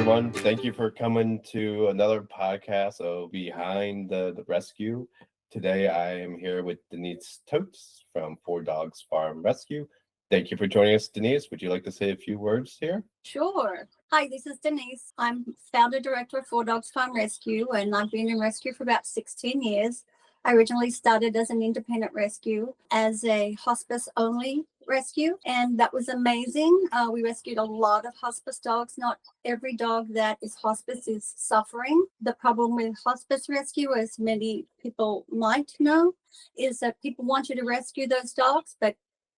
everyone. Thank you for coming to another podcast of Behind the Rescue. Today, I am here with Dennise Totes from Four Dogs Farm Rescue. Thank you for joining us, Dennise. Would you like to say a few words here? Sure. Hi, this is Dennise. I'm founder director of Four Dogs Farm Rescue, and I've been in rescue for about 16 years. I originally started as an independent rescue, as a hospice-only rescue, and that was amazing. We rescued a lot of hospice dogs. Not every dog that is hospice is suffering. The problem with hospice rescue, as many people might know, is that people want you to rescue those dogs, but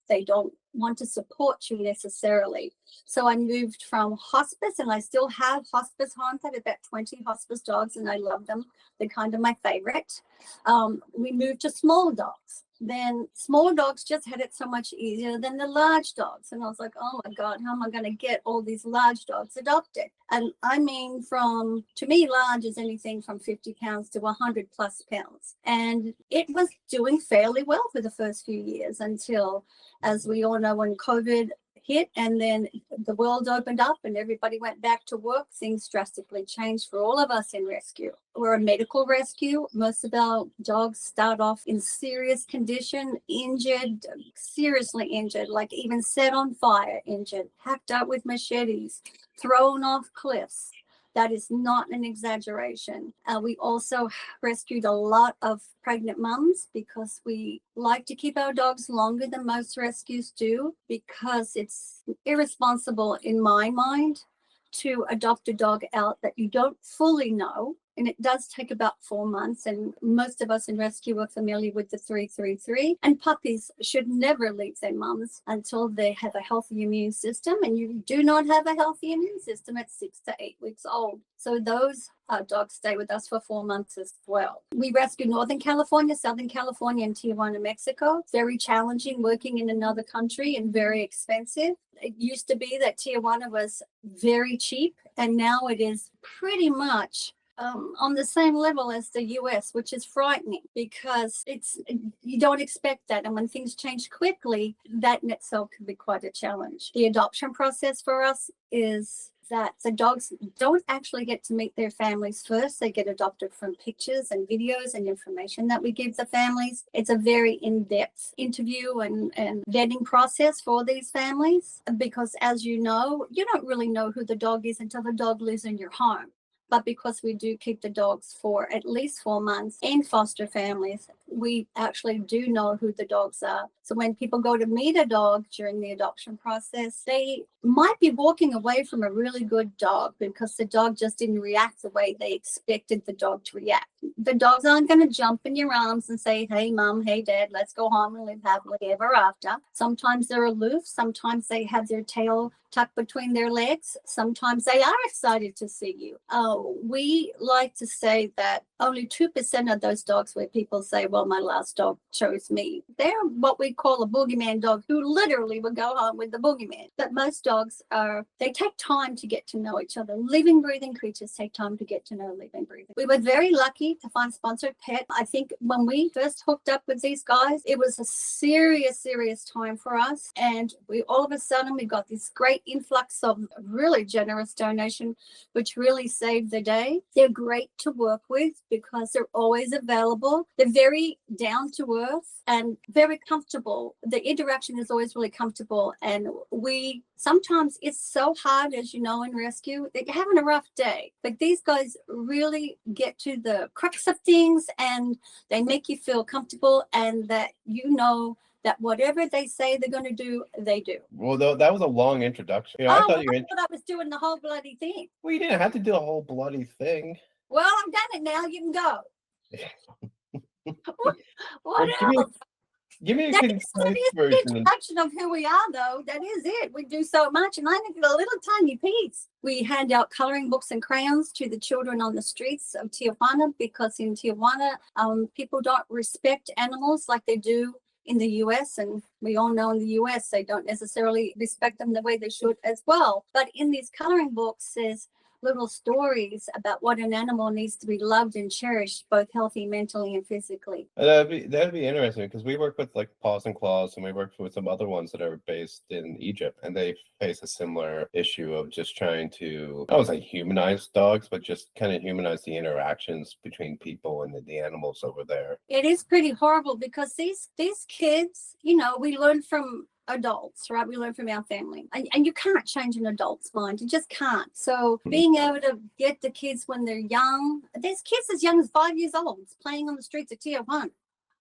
they don't want to support you necessarily. So I moved from hospice, and I still have hospice homes. I have about 20 hospice dogs, and I love them. They're kind of my favorite. We moved to small dogs. Then small dogs just had it so much easier than the large dogs. And I was like, oh my God, how am I going to get all these large dogs adopted? And I mean, to me, large is anything from 50 pounds to 100 plus pounds. And it was doing fairly well for the first few years until, as we all know, when COVID hit and then the world opened up and everybody went back to work, things drastically changed for all of us in rescue. We're a medical rescue. Most of our dogs start off in serious condition, injured, seriously injured, like even set on fire, injured, hacked up with machetes, thrown off cliffs. That is not an exaggeration. We also rescued a lot of pregnant mums because we like to keep our dogs longer than most rescues do, because it's irresponsible in my mind to adopt a dog out that you don't fully know. And it does take about 4 months. And most of us in rescue are familiar with the 333. And puppies should never leave their mums until they have a healthy immune system. And you do not have a healthy immune system at 6 to 8 weeks old. So those dogs stay with us for 4 months as well. We rescue Northern California, Southern California, and Tijuana, Mexico. Very challenging working in another country and very expensive. It used to be that Tijuana was very cheap, and now it is pretty much on the same level as the US, which is frightening because you don't expect that. And when things change quickly, that in itself can be quite a challenge. The adoption process for us is that the dogs don't actually get to meet their families first. They get adopted from pictures and videos and information that we give the families. It's a very in-depth interview and vetting process for these families, because as you know, you don't really know who the dog is until the dog lives in your home. But because we do keep the dogs for at least 4 months in foster families, we actually do know who the dogs are. So when people go to meet a dog during the adoption process, they might be walking away from a really good dog because the dog just didn't react the way they expected the dog to react. The dogs aren't going to jump in your arms and say, hey, mom, hey, dad, let's go home and live happily ever after. Sometimes they're aloof. Sometimes they have their tail tucked between their legs. Sometimes they are excited to see you. We like to say that only 2% of those dogs where people say, well, my last dog chose me. They're what we call a boogeyman dog, who literally would go home with the boogeyman. But most dogs they take time to get to know each other. Living, breathing creatures take time to get to know living, breathing. We were very lucky to find sponsored pet. I think when we first hooked up with these guys, it was a serious time for us. And we all of a sudden, we got this great influx of really generous donation, which really saved the day. They're great to work with because they're always available. They're very down to earth and very comfortable. The interaction is always really comfortable. And sometimes it's so hard, as you know, in rescue, that you're having a rough day. But these guys really get to the crux of things, and they make you feel comfortable, and that you know that whatever they say they're going to do, they do. Well, though, that was a long introduction. I thought I was doing the whole bloody thing. Well, you didn't have to do a whole bloody thing. Well, I've done it now. You can go. What else? Give me a concise version. Introduction of who we are, though. That is it. We do so much, and I think a little tiny piece. We hand out coloring books and crayons to the children on the streets of Tijuana, because in Tijuana, people don't respect animals like they do in the US, and we all know in the US they don't necessarily respect them the way they should as well. But in these coloring books says, little stories about what an animal needs to be loved and cherished, both healthy, mentally, and physically. That'd be interesting because we work with like Paws and Claws, and we work with some other ones that are based in Egypt, and they face a similar issue of just trying to, I don't say humanize dogs, but just kind of humanize the interactions between people and the animals over there. It is pretty horrible because these kids, you know, we learn from adults, right? We learn from our family, and you can't change an adult's mind. You just can't. So being able to get the kids when they're young, there's kids as young as 5 years old playing on the streets of Tijuana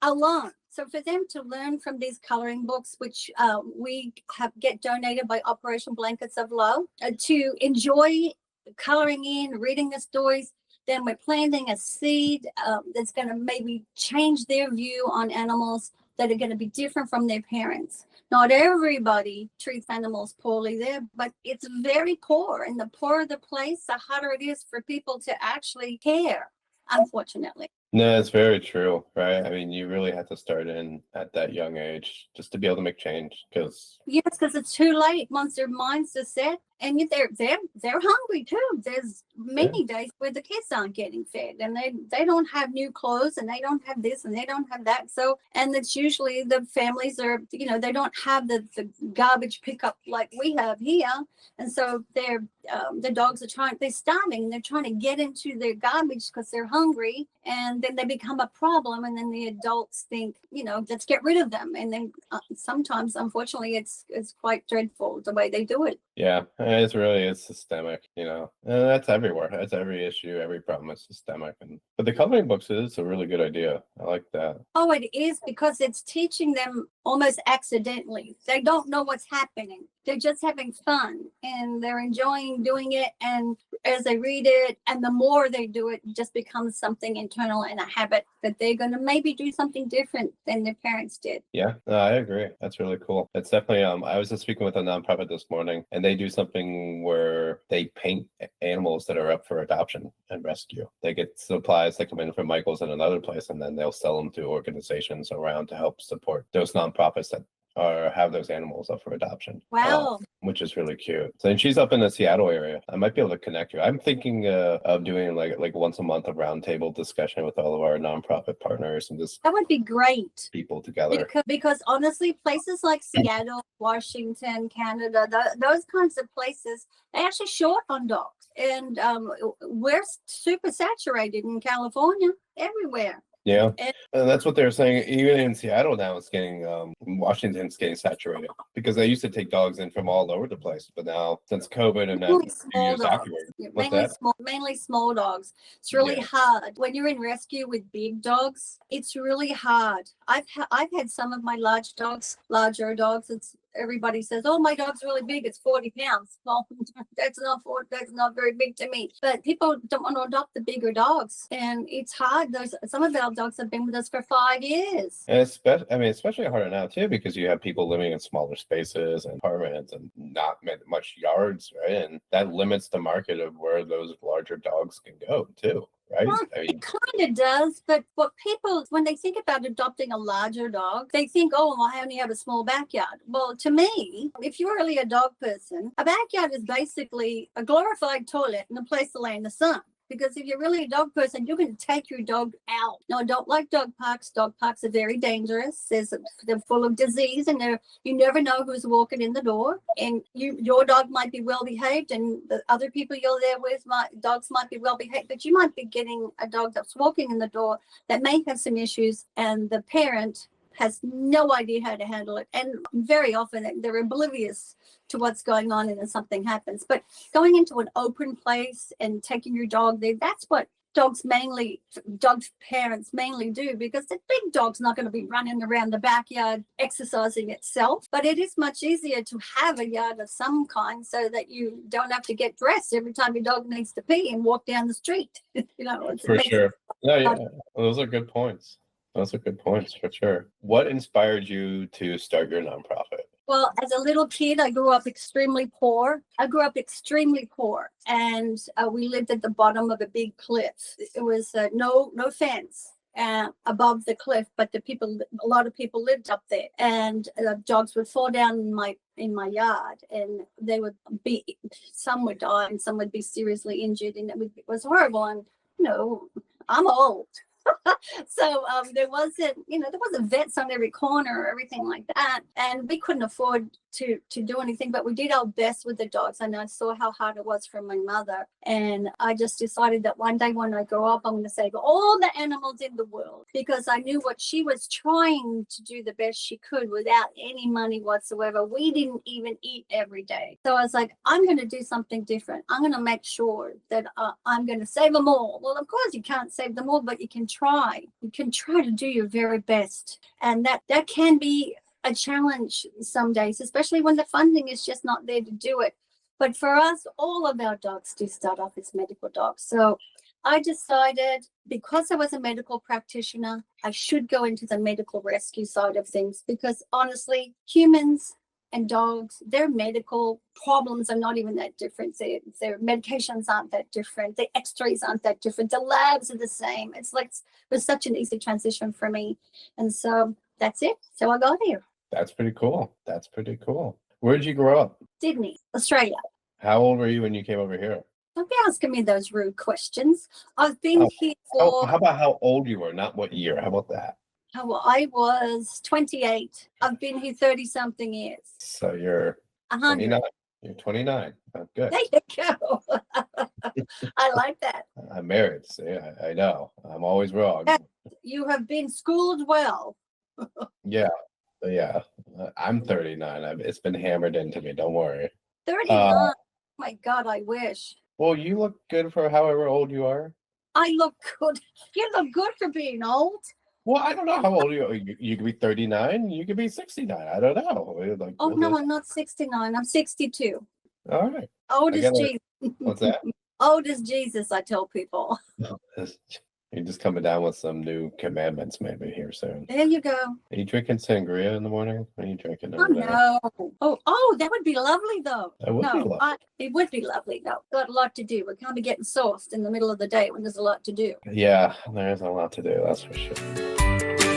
alone. So for them to learn from these coloring books, which we get donated by Operation Blankets of Love, to enjoy coloring in, reading the stories, then we're planting a seed that's going to maybe change their view on animals that are going to be different from their parents. Not everybody treats animals poorly there, but it's very poor. And the poorer the place, the harder it is for people to actually care, unfortunately. No, it's very true, right? I mean, you really have to start in at that young age just to be able to make change. Because yes, because it's too late once their minds are set, and they're hungry too. There's many days where the kids aren't getting fed, and they don't have new clothes, and they don't have this, and they don't have that. So, and it's usually the families are, you know, they don't have the garbage pickup like we have here, and so the dogs are they're starving, and they're trying to get into their garbage because they're hungry, and then they become a problem, and then the adults think, you know, let's get rid of them, and then sometimes, unfortunately, it's quite dreadful the way they do it. yeah, it's systemic, you know, and that's everywhere. That's every issue, every problem is systemic. But the coloring books is a really good idea. I like that. Oh, it is, because it's teaching them almost accidentally. They don't know what's happening. They're just having fun, and they're enjoying doing it. And as they read it, and the more they do it, it just becomes something internal and a habit that they're going to maybe do something different than their parents did. Yeah, no, I agree. That's really cool. It's definitely, I was just speaking with a nonprofit this morning, and they do something where they paint animals that are up for adoption and rescue. They get supplies that come in from Michael's and another place, and then they'll sell them to organizations around to help support those nonprofits that have those animals up for adoption. Wow. Which is really cute. So, and she's up in the Seattle area. I might be able to connect you. I'm thinking of doing like once a month a roundtable discussion with all of our nonprofit partners and just That would be great. people together. Because honestly, places like Seattle, Washington, Canada, those kinds of places, they actually short on dogs. And we're super saturated in California, everywhere. Yeah, and that's what they're saying. Even in Seattle now, it's getting Washington's getting saturated because they used to take dogs in from all over the place, but now since COVID and Mainly that small dogs. Mainly small dogs. It's really hard when you're in rescue with big dogs. It's really hard. I've had some of my larger dogs. Everybody says, "Oh, my dog's really big. It's 40 pounds." Well, that's not very big to me. But people don't want to adopt the bigger dogs, and it's hard. Some of our dogs have been with us for 5 years. And especially harder now too, because you have people living in smaller spaces and apartments and not much yards, right? And that limits the market of where those larger dogs can go too. Right? Well, it kind of does, but what people, when they think about adopting a larger dog, they think, oh, well, I only have a small backyard. Well, to me, if you're really a dog person, a backyard is basically a glorified toilet and a place to lay in the sun. Because if you're really a dog person, you're going to take your dog out. No, I don't like dog parks. Dog parks are very dangerous. They're full of disease, and you never know who's walking in the door. And your dog might be well behaved, and the other people you're there with, dogs might be well behaved, but you might be getting a dog that's walking in the door that may have some issues, and the parent has no idea how to handle it. And very often they're oblivious to what's going on, and then something happens. But going into an open place and taking your dog there, that's what dog parents mainly do, because the big dog's not going to be running around the backyard exercising itself. But it is much easier to have a yard of some kind so that you don't have to get dressed every time your dog needs to pee and walk down the street. For sure. Yeah, those are good points. Those are good points for sure. What inspired you to start your nonprofit? Well, as a little kid, I grew up extremely poor. And we lived at the bottom of a big cliff. It was no fence. above the cliff, but a lot of people lived up there, and dogs would fall down in my yard, and some would die and some would be seriously injured, and it was horrible. And I'm old. So there wasn't vets on every corner or everything like that, and we couldn't afford to do anything, but we did our best with the dogs. And I saw how hard it was for my mother, and I just decided that one day when I grow up, I'm going to save all the animals in the world, because I knew what she was trying to do the best she could without any money whatsoever. We didn't even eat every day, so I was like, I'm going to do something different. I'm going to make sure that I'm going to save them all. Well, of course you can't save them all, but you can try to do your very best, and that can be a challenge some days, especially when the funding is just not there to do it. But for us, all of our dogs do start off as medical dogs. So I decided, because I was a medical practitioner, I should go into the medical rescue side of things, because honestly, humans and dogs, their medical problems are not even that different. Their medications aren't that different. The x-rays aren't that different. The labs are the same. It was such an easy transition for me. And so that's it. So I got here. That's pretty cool. Where did you grow up? Sydney, Australia. How old were you when you came over here? Don't be asking me those rude questions. I've been here for... How about how old you were, not what year? How about that? Well, I was 28. I've been here 30-something years. So you're 100. 29. You're 29. Oh, good. There you go. I like that. I'm married. See, I know. I'm always wrong. You have been schooled well. Yeah. I'm 39. It's been hammered into me. Don't worry. 39. My God, I wish. Well, you look good for however old you are. I look good. You look good for being old. Well, I don't know how old you are. You could be 39. You could be 69. I don't know. No, I'm not 69. I'm 62. All right. Old as Jesus. What's that? Old as Jesus, I tell people. You're just coming down with some new commandments maybe here soon. There you go. Are you drinking sangria in the morning? What are you drinking? Oh, no. Oh, that would be lovely, though. It would be lovely. It would be lovely, though. Got a lot to do. We're kind of getting sourced in the middle of the day when there's a lot to do. Yeah, there's a lot to do. That's for sure.